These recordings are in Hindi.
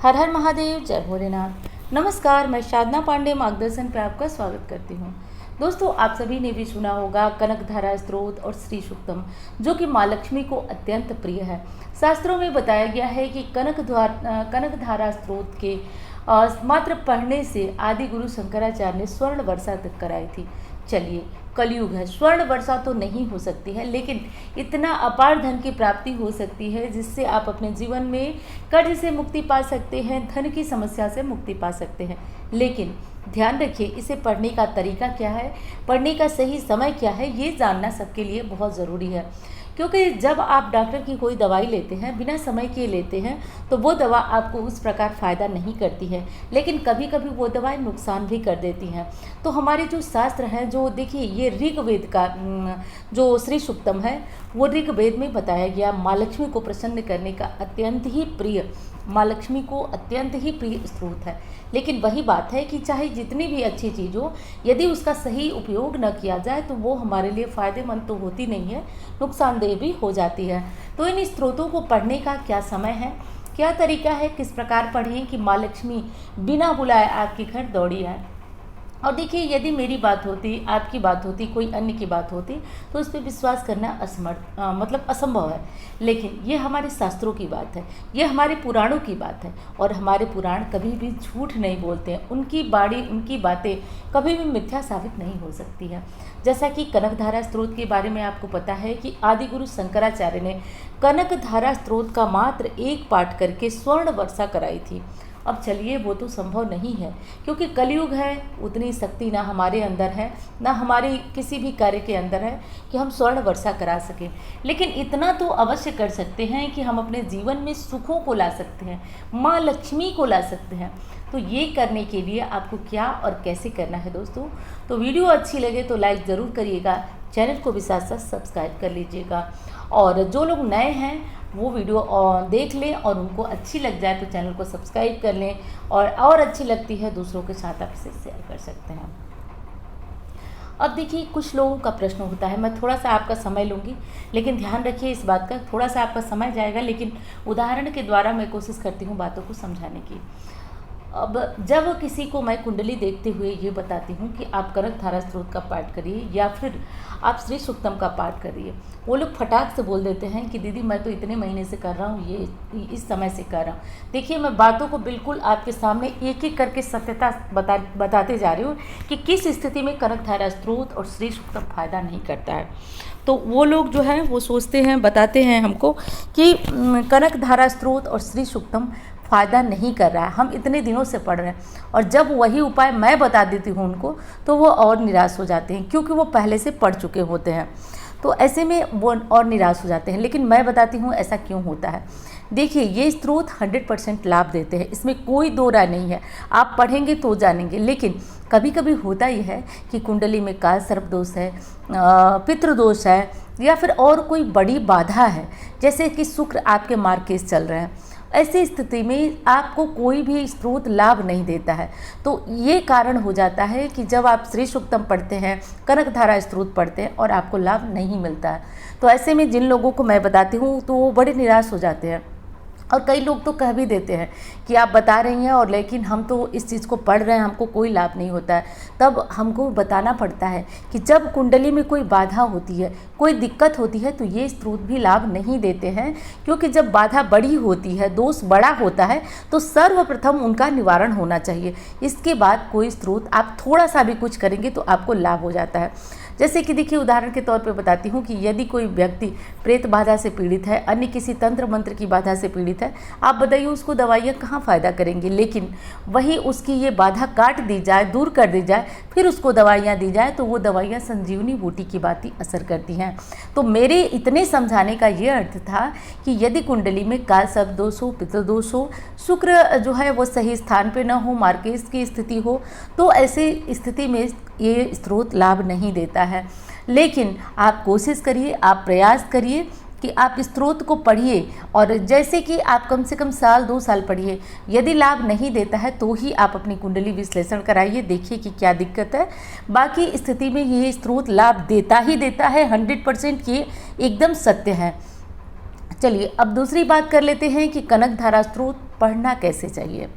हर हर महादेव, जय भोलेनाथ। नमस्कार, मैं साधना पांडे मार्गदर्शन पे आपका स्वागत करती हूँ। दोस्तों, आप सभी ने भी सुना होगा कनकधारा स्तोत्र और श्री सूक्तम, जो कि माँ लक्ष्मी को अत्यंत प्रिय है। शास्त्रों में बताया गया है कि कनकधारा स्तोत्र के मात्र पढ़ने से आदि गुरु शंकराचार्य ने स्वर्ण वर्षा तक कराई थी। चलिए, कलयुग है, स्वर्ण वर्षा तो नहीं हो सकती है, लेकिन इतना अपार धन की प्राप्ति हो सकती है जिससे आप अपने जीवन में कर्ज से मुक्ति पा सकते हैं, धन की समस्या से मुक्ति पा सकते हैं। लेकिन ध्यान रखिए, इसे पढ़ने का तरीका क्या है, पढ़ने का सही समय क्या है, ये जानना सबके लिए बहुत ज़रूरी है। क्योंकि जब आप डॉक्टर की कोई दवाई लेते हैं, बिना समय के लेते हैं, तो वो दवा आपको उस प्रकार फ़ायदा नहीं करती है, लेकिन कभी कभी वो दवाएं नुकसान भी कर देती हैं। तो हमारे जो शास्त्र हैं, जो देखिए, ये ऋग्वेद का जो श्री सूक्तम है, वो ऋग्वेद में बताया गया माँ लक्ष्मी को प्रसन्न करने का अत्यंत ही प्रिय, माँ लक्ष्मी को अत्यंत ही प्रिय स्रोत है। लेकिन वही बात है कि चाहे जितनी भी अच्छी चीज़ हो, यदि उसका सही उपयोग न किया जाए तो वो हमारे लिए फ़ायदेमंद तो होती नहीं है, नुकसानदेह भी हो जाती है। तो इन स्त्रोतों को पढ़ने का क्या समय है, क्या तरीका है, किस प्रकार पढ़ें कि माँ लक्ष्मी बिना बुलाए आपके घर दौड़ी आए। और देखिए, यदि मेरी बात होती, आपकी बात होती, कोई अन्य की बात होती, तो उस पर विश्वास करना असंभव है। लेकिन ये हमारे शास्त्रों की बात है, ये हमारे पुराणों की बात है, और हमारे पुराण कभी भी झूठ नहीं बोलते हैं। उनकी बाणी, उनकी बातें कभी भी मिथ्या साबित नहीं हो सकती है। जैसा कि कनकधारा स्तोत्र के बारे में आपको पता है कि आदि गुरु शंकराचार्य ने कनकधारा स्तोत्र का मात्र एक पाठ करके स्वर्ण वर्षा कराई थी। अब चलिए, वो तो संभव नहीं है, क्योंकि कलयुग है, उतनी शक्ति ना हमारे अंदर है, ना हमारे किसी भी कार्य के अंदर है कि हम स्वर्ण वर्षा करा सकें। लेकिन इतना तो अवश्य कर सकते हैं कि हम अपने जीवन में सुखों को ला सकते हैं, माँ लक्ष्मी को ला सकते हैं। तो ये करने के लिए आपको क्या और कैसे करना है दोस्तों, तो वीडियो अच्छी लगे तो लाइक ज़रूर करिएगा, चैनल को भी साथ साथ सब्सक्राइब कर लीजिएगा। और जो लोग नए हैं वो वीडियो देख लें, और उनको अच्छी लग जाए तो चैनल को सब्सक्राइब कर लें, और अच्छी लगती है दूसरों के साथ आप इसे शेयर कर सकते हैं। अब देखिए, कुछ लोगों का प्रश्न होता है, मैं थोड़ा सा आपका समय लूँगी, लेकिन ध्यान रखिए इस बात का, थोड़ा सा आपका समय जाएगा, लेकिन उदाहरण के द्वारा मैं कोशिश करती हूँ बातों को समझाने की। अब जब किसी को मैं कुंडली देखते हुए ये बताती हूँ कि आप कनकधारा स्तोत्र का पाठ करिए या फिर आप श्री सूक्तम का पाठ करिए, वो लोग फटाक से बोल देते हैं कि दीदी मैं तो इतने महीने से कर रहा हूँ, ये इस समय से कर रहा हूँ। देखिए, मैं बातों को बिल्कुल आपके सामने एक एक करके सत्यता बताते जा रही हूँ कि किस स्थिति में कनकधारा स्तोत्र और श्री सूक्तम फायदा नहीं करता है। तो वो लोग जो हैं वो सोचते हैं, बताते हैं हमको कि कनकधारा स्तोत्र और श्री सूक्तम फ़ायदा नहीं कर रहा है, हम इतने दिनों से पढ़ रहे हैं, और जब वही उपाय मैं बता देती हूँ उनको, तो वो और निराश हो जाते हैं, क्योंकि वो पहले से पढ़ चुके होते हैं। तो ऐसे में वो और निराश हो जाते हैं। लेकिन मैं बताती हूँ ऐसा क्यों होता है। देखिए, ये स्रोत 100% लाभ देते हैं, इसमें कोई दो राय नहीं है, आप पढ़ेंगे तो जानेंगे। लेकिन कभी कभी होता ही है कि कुंडली में काल सर्प दोष है, पितृदोष है, या फिर और कोई बड़ी बाधा है, जैसे कि शुक्र आपके मार्केस चल रहे हैं। ऐसी स्थिति में आपको कोई भी स्रोत लाभ नहीं देता है। तो ये कारण हो जाता है कि जब आप श्री सूक्तम पढ़ते हैं, कनकधारा स्तोत्र पढ़ते हैं, और आपको लाभ नहीं मिलता है, तो ऐसे में जिन लोगों को मैं बताती हूँ तो वो बड़े निराश हो जाते हैं। और कई लोग तो कह भी देते हैं कि आप बता रही हैं, और लेकिन हम तो इस चीज़ को पढ़ रहे हैं, हमको कोई लाभ नहीं होता है। तब हमको बताना पड़ता है कि जब कुंडली में कोई बाधा होती है, कोई दिक्कत होती है, तो ये स्रोत भी लाभ नहीं देते हैं। क्योंकि जब बाधा बड़ी होती है, दोष बड़ा होता है, तो सर्वप्रथम उनका निवारण होना चाहिए। इसके बाद कोई स्रोत आप थोड़ा सा भी कुछ करेंगे तो आपको लाभ हो जाता है। जैसे कि देखिए, उदाहरण के तौर पे बताती हूँ कि यदि कोई व्यक्ति प्रेत बाधा से पीड़ित है, अन्य किसी तंत्र मंत्र की बाधा से पीड़ित है, आप बताइए उसको दवाइयाँ कहाँ फ़ायदा करेंगी। लेकिन वही उसकी ये बाधा काट दी जाए, दूर कर दी जाए, फिर उसको दवाइयाँ दी जाए, तो वो दवाइयाँ संजीवनी बूटी की भांति असर करती हैं। तो मेरे इतने समझाने का ये अर्थ था कि यदि कुंडली में काल सर्प दोष हो, पितृदोष हो, शुक्र जो है वो सही स्थान पर न हो, मार्केस की स्थिति हो, तो ऐसी स्थिति में ये स्रोत लाभ नहीं देता है। लेकिन आप कोशिश करिए, आप प्रयास करिए कि आप स्रोत को पढ़िए, और जैसे कि आप कम से कम साल 2 साल पढ़िए। यदि लाभ नहीं देता है तो ही आप अपनी कुंडली विश्लेषण कराइए, देखिए कि क्या दिक्कत है। बाकी स्थिति में ये स्रोत लाभ देता ही देता है, 100%, ये एकदम सत्य है। चलिए, अब दूसरी बात कर लेते हैं कि कनकधारा स्तोत्र पढ़ना कैसे चाहिए।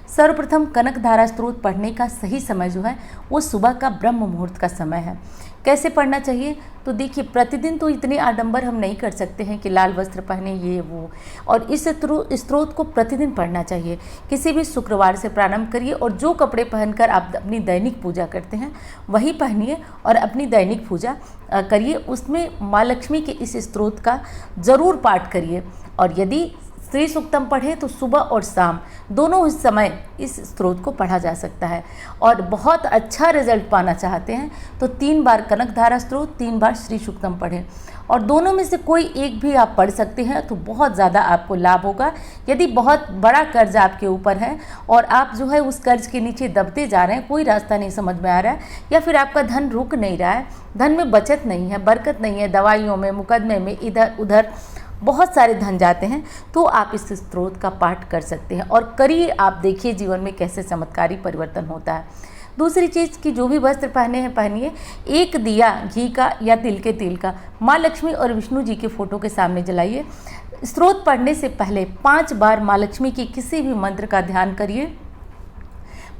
सर्वप्रथम कनक धारा स्त्रोत पढ़ने का सही समय जो है वो सुबह का ब्रह्म मुहूर्त का समय है। कैसे पढ़ना चाहिए, तो देखिए प्रतिदिन तो इतने आडंबर हम नहीं कर सकते हैं कि लाल वस्त्र पहने ये वो, और इस स्त्रोत को प्रतिदिन पढ़ना चाहिए। किसी भी शुक्रवार से प्रारंभ करिए और जो कपड़े पहनकर आप अपनी दैनिक पूजा करते हैं वही पहनिए और अपनी दैनिक पूजा करिए। उसमें माँ लक्ष्मी के इस स्त्रोत का ज़रूर पाठ करिए। और यदि श्री सूक्तम पढ़ें तो सुबह और शाम दोनों समय इस स्त्रोत को पढ़ा जा सकता है। और बहुत अच्छा रिजल्ट पाना चाहते हैं तो 3 बार कनक धारा स्त्रोत, 3 बार श्री सूक्तम पढ़ें, और दोनों में से कोई एक भी आप पढ़ सकते हैं तो बहुत ज़्यादा आपको लाभ होगा। यदि बहुत बड़ा कर्ज आपके ऊपर है और आप जो है उस कर्ज के नीचे दबते जा रहे हैं, कोई रास्ता नहीं समझ में आ रहा है, या फिर आपका धन रुक नहीं रहा है, धन में बचत नहीं है, बरकत नहीं है, दवाइयों में, मुकदमे में, इधर उधर बहुत सारे धन जाते हैं, तो आप इस स्त्रोत का पाठ कर सकते हैं और करिए। आप देखिए जीवन में कैसे चमत्कारी परिवर्तन होता है। दूसरी चीज़ कि जो भी वस्त्र पहने हैं पहनिए, एक दिया घी का या तिल के तेल का माँ लक्ष्मी और विष्णु जी के फोटो के सामने जलाइए। स्त्रोत पढ़ने से पहले 5 बार माँ लक्ष्मी के किसी भी मंत्र का ध्यान करिए।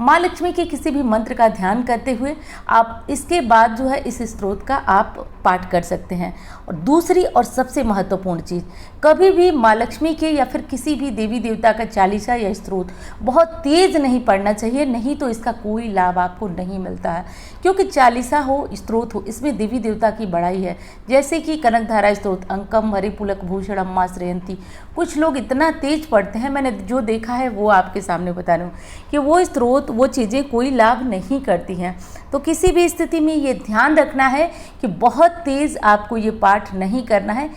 माँ लक्ष्मी के किसी भी मंत्र का ध्यान करते हुए आप इसके बाद जो है इस स्त्रोत का आप पाठ कर सकते हैं। और दूसरी और सबसे महत्वपूर्ण चीज़, कभी भी माँ लक्ष्मी के या फिर किसी भी देवी देवता का चालीसा या स्त्रोत बहुत तेज़ नहीं पढ़ना चाहिए, नहीं तो इसका कोई लाभ आपको नहीं मिलता है। क्योंकि चालीसा हो, स्त्रोत हो, इसमें देवी देवता की बड़ाई है। जैसे कि कनक धारा स्त्रोत, अंकम हरि पुलक भूषण अम्मा श्रेयंती, कुछ लोग इतना तेज पढ़ते हैं, मैंने जो देखा है वो आपके सामने बता रही हूँ कि वो स्त्रोत, वो चीज़ें कोई लाभ नहीं करती हैं। तो किसी भी स्थिति में ये ध्यान रखना है कि बहुत तेज़ आपको ये पाठ नहीं करना है,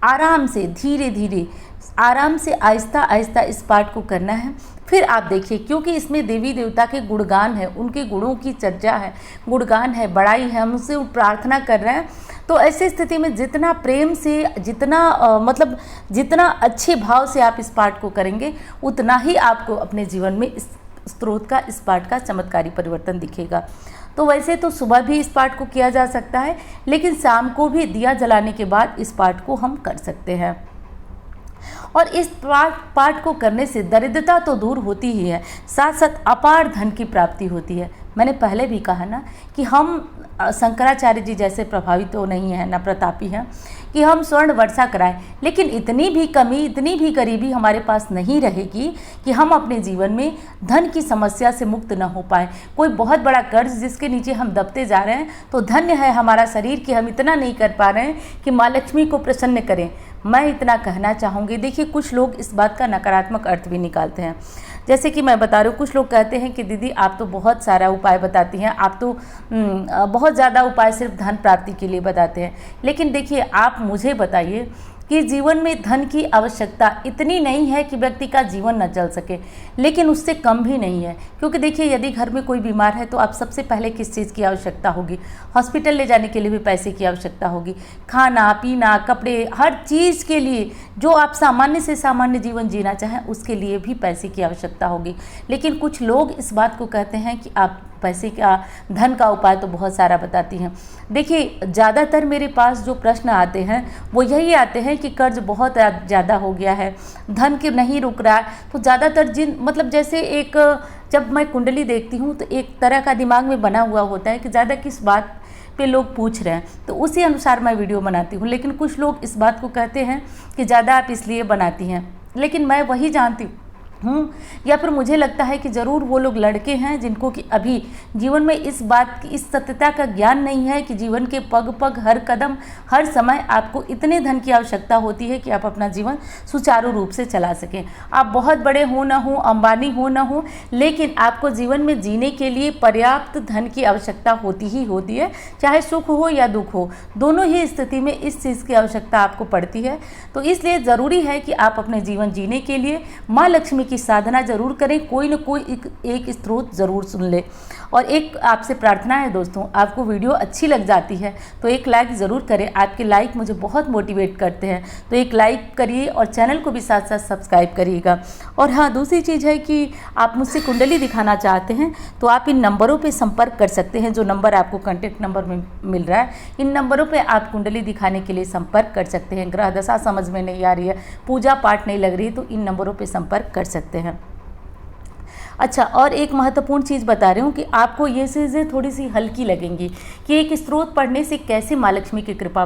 आराम से, धीरे धीरे, आराम से, आहिस्ता आहिस्ता इस पाठ को करना है। फिर आप देखिए, क्योंकि इसमें देवी देवता के गुणगान है, उनके गुणों की चर्चा है, गुणगान है, बड़ाई है, हम उनसे प्रार्थना कर रहे हैं। तो ऐसी स्थिति में जितना प्रेम से, जितना जितना अच्छे भाव से आप इस पाठ को करेंगे, उतना ही आपको अपने जीवन में इस स्त्रोत का, इस पाठ का चमत्कारी परिवर्तन दिखेगा। तो वैसे तो सुबह भी इस पाठ को किया जा सकता है, लेकिन शाम को भी दिया जलाने के बाद इस पाठ को हम कर सकते हैं। और इस पाठ को करने से दरिद्रता तो दूर होती ही है, साथ साथ अपार धन की प्राप्ति होती है। मैंने पहले भी कहा ना कि हम शंकराचार्य जी जैसे प्रभावित तो नहीं हैं, ना प्रतापी हैं कि हम स्वर्ण वर्षा कराएं, लेकिन इतनी भी कमी, इतनी भी गरीबी हमारे पास नहीं रहेगी कि हम अपने जीवन में धन की समस्या से मुक्त न हो पाए। कोई बहुत बड़ा कर्ज जिसके नीचे हम दबते जा रहे हैं, तो धन्य है हमारा शरीर कि हम इतना नहीं कर पा रहे हैं कि माँ लक्ष्मी को प्रसन्न करें। मैं इतना कहना चाहूँगी। देखिए, कुछ लोग इस बात का नकारात्मक अर्थ भी निकालते हैं। जैसे कि मैं बता रही हूँ, कुछ लोग कहते हैं कि दीदी आप तो बहुत सारा उपाय बताती हैं, आप तो बहुत ज़्यादा उपाय सिर्फ धन प्राप्ति के लिए बताते हैं। लेकिन देखिए, आप मुझे बताइए कि जीवन में धन की आवश्यकता इतनी नहीं है कि व्यक्ति का जीवन न चल सके, लेकिन उससे कम भी नहीं है। क्योंकि देखिए, यदि घर में कोई बीमार है तो आप सबसे पहले किस चीज़ की आवश्यकता होगी? हॉस्पिटल ले जाने के लिए भी पैसे की आवश्यकता होगी, खाना पीना, कपड़े, हर चीज़ के लिए जो आप सामान्य से सामान्य जीवन जीना चाहें उसके लिए भी पैसे की आवश्यकता होगी। लेकिन कुछ लोग इस बात को कहते हैं कि आप पैसे का, धन का उपाय तो बहुत सारा बताती हैं। देखिए, ज़्यादातर मेरे पास जो प्रश्न आते हैं वो यही आते हैं कि कर्ज बहुत ज़्यादा हो गया है, धन के नहीं रुक रहा है। तो ज़्यादातर जैसे एक, जब मैं कुंडली देखती हूँ तो एक तरह का दिमाग में बना हुआ होता है कि ज़्यादा किस बात पे लोग पूछ रहे हैं, तो उसी अनुसार मैं वीडियो बनाती हूँ। लेकिन कुछ लोग इस बात को कहते हैं कि ज़्यादा आप इसलिए बनाती हैं, लेकिन मैं वही जानती हूँ या फिर मुझे लगता है कि ज़रूर वो लोग लड़के हैं जिनको कि अभी जीवन में इस बात की, इस सत्यता का ज्ञान नहीं है कि जीवन के पग पग, हर कदम, हर समय आपको इतने धन की आवश्यकता होती है कि आप अपना जीवन सुचारू रूप से चला सकें। आप बहुत बड़े हो ना हो, अंबानी हो ना हो, लेकिन आपको जीवन में जीने के लिए पर्याप्त धन की आवश्यकता होती ही होती है, चाहे सुख हो या दुख हो, दोनों ही स्थिति में इस चीज़ की आवश्यकता आपको पड़ती है। तो इसलिए ज़रूरी है कि आप अपने जीवन जीने के लिए माँ लक्ष्मी की साधना जरूर करें, कोई न कोई एक स्त्रोत जरूर सुन ले। और एक आपसे प्रार्थना है दोस्तों, आपको वीडियो अच्छी लग जाती है तो एक लाइक ज़रूर करें। आपके लाइक मुझे बहुत मोटिवेट करते हैं, तो एक लाइक करिए और चैनल को भी साथ साथ सब्सक्राइब करिएगा। और हाँ, दूसरी चीज़ है कि आप मुझसे कुंडली दिखाना चाहते हैं तो आप इन नंबरों पे संपर्क कर सकते हैं। जो नंबर आपको कॉन्टैक्ट नंबर में मिल रहा है, इन नंबरों पे आप कुंडली दिखाने के लिए संपर्क कर सकते हैं। ग्रह दशा समझ में नहीं आ रही है, पूजा पाठ नहीं लग रही, तो इन नंबरों पे संपर्क कर सकते हैं। अच्छा, और एक महत्वपूर्ण चीज़ बता रही हूँ कि आपको ये चीज़ें थोड़ी सी हल्की लगेंगी कि एक स्त्रोत पढ़ने से कैसे माँ लक्ष्मी की कृपा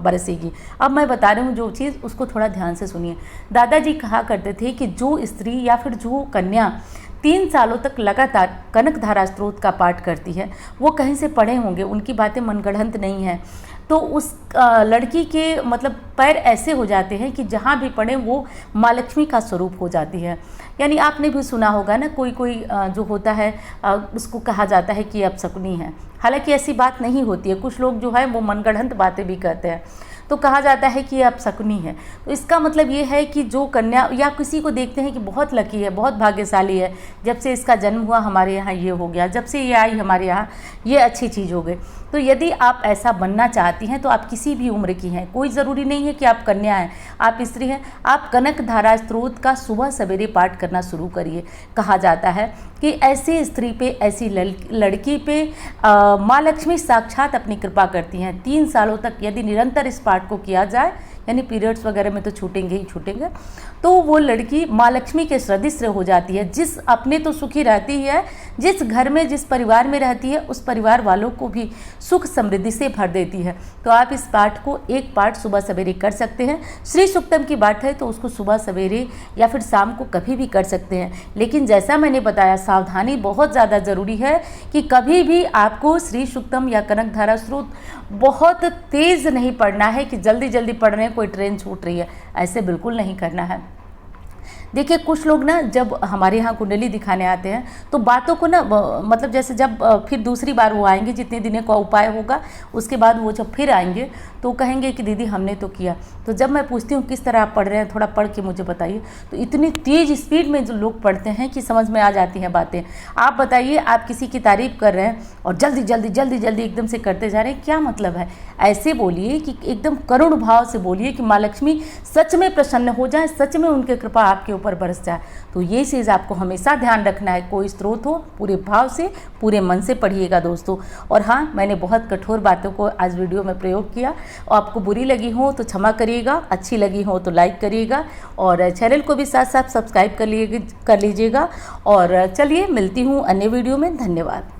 बरसेगी। अब मैं बता रही हूँ जो चीज़, उसको थोड़ा ध्यान से सुनिए। दादाजी कहा करते थे कि जो स्त्री या फिर जो कन्या 3 सालों तक लगातार कनकधारा स्त्रोत का पाठ करती है, वो कहीं से पढ़े होंगे, उनकी बातें मनगढ़ंत नहीं है, तो उस लड़की के मतलब पैर ऐसे हो जाते हैं कि जहाँ भी पढ़े वो माँ लक्ष्मी का स्वरूप हो जाती है। यानी आपने भी सुना होगा ना, कोई कोई जो होता है उसको कहा जाता है कि अपशकुनी है। हालांकि ऐसी बात नहीं होती है, कुछ लोग जो है वो मनगढ़ंत बातें भी कहते हैं, तो कहा जाता है कि ये अपशकुनी है। तो इसका मतलब ये है कि जो कन्या या किसी को देखते हैं कि बहुत लकी है, बहुत भाग्यशाली है, जब से इसका जन्म हुआ हमारे यहाँ ये हो गया, जब से ये आई हमारे यहाँ ये अच्छी चीज़ हो गई। तो यदि आप ऐसा बनना चाहती हैं तो आप किसी भी उम्र की हैं, कोई ज़रूरी नहीं है कि आप कन्या हैं, आप स्त्री हैं, आप कनक धारा स्त्रोत का सुबह सवेरे पाठ करना शुरू करिए। कहा जाता है कि ऐसी स्त्री पे, ऐसी लड़की पे माँ लक्ष्मी साक्षात अपनी कृपा करती हैं। 3 सालों तक यदि निरंतर इस पाठ को किया जाए, यानी पीरियड्स वगैरह में तो छूटेंगे ही छूटेंगे, तो वो लड़की माँ लक्ष्मी के सदृश हो जाती है। जिस अपने तो सुखी रहती है, जिस घर में जिस परिवार में रहती है, उस परिवार वालों को भी सुख समृद्धि से भर देती है। तो आप इस पाठ को एक पाठ सुबह सवेरे कर सकते हैं। श्री सूक्तम की बात है तो उसको सुबह सवेरे या फिर शाम को कभी भी कर सकते हैं। लेकिन जैसा मैंने बताया, सावधानी बहुत ज़्यादा ज़रूरी है कि कभी भी आपको श्री सूक्तम या कनक धारा स्त्रोत बहुत तेज़ नहीं पढ़ना है कि जल्दी जल्दी पढ़ रहे हैं, कोई ट्रेन छूट रही है, ऐसे बिल्कुल नहीं करना है। देखिए, कुछ लोग ना जब हमारे यहाँ कुंडली दिखाने आते हैं तो बातों को ना मतलब जैसे जब फिर दूसरी बार वो आएंगे, जितने दिनों का उपाय होगा उसके बाद वो जब फिर आएंगे तो कहेंगे कि दीदी हमने तो किया। तो जब मैं पूछती हूँ किस तरह आप पढ़ रहे हैं, थोड़ा पढ़ के मुझे बताइए, तो इतनी तेज़ स्पीड में जो लोग पढ़ते हैं कि समझ में आ जाती हैं बातें। आप बताइए, आप किसी की तारीफ़ कर रहे हैं और जल्दी जल्दी जल्दी जल्दी एकदम से करते जा रहे हैं, क्या मतलब है? ऐसे बोलिए कि एकदम करुण भाव से बोलिए कि माँ लक्ष्मी सच में प्रसन्न हो जाए, सच में उनकी कृपा आपके ऊपर बरस जाए। तो ये चीज़ आपको हमेशा ध्यान रखना है। कोई स्त्रोत हो, पूरे भाव से, पूरे मन से पढ़िएगा दोस्तों। और हाँ, मैंने बहुत कठोर बातों को आज वीडियो में प्रयोग किया, और आपको बुरी लगी हो तो क्षमा करिएगा, अच्छी लगी हो तो लाइक करिएगा, और चैनल को भी साथ साथ सब्सक्राइब कर लीजिएगा। और चलिए, मिलती हूँ अन्य वीडियो में। धन्यवाद।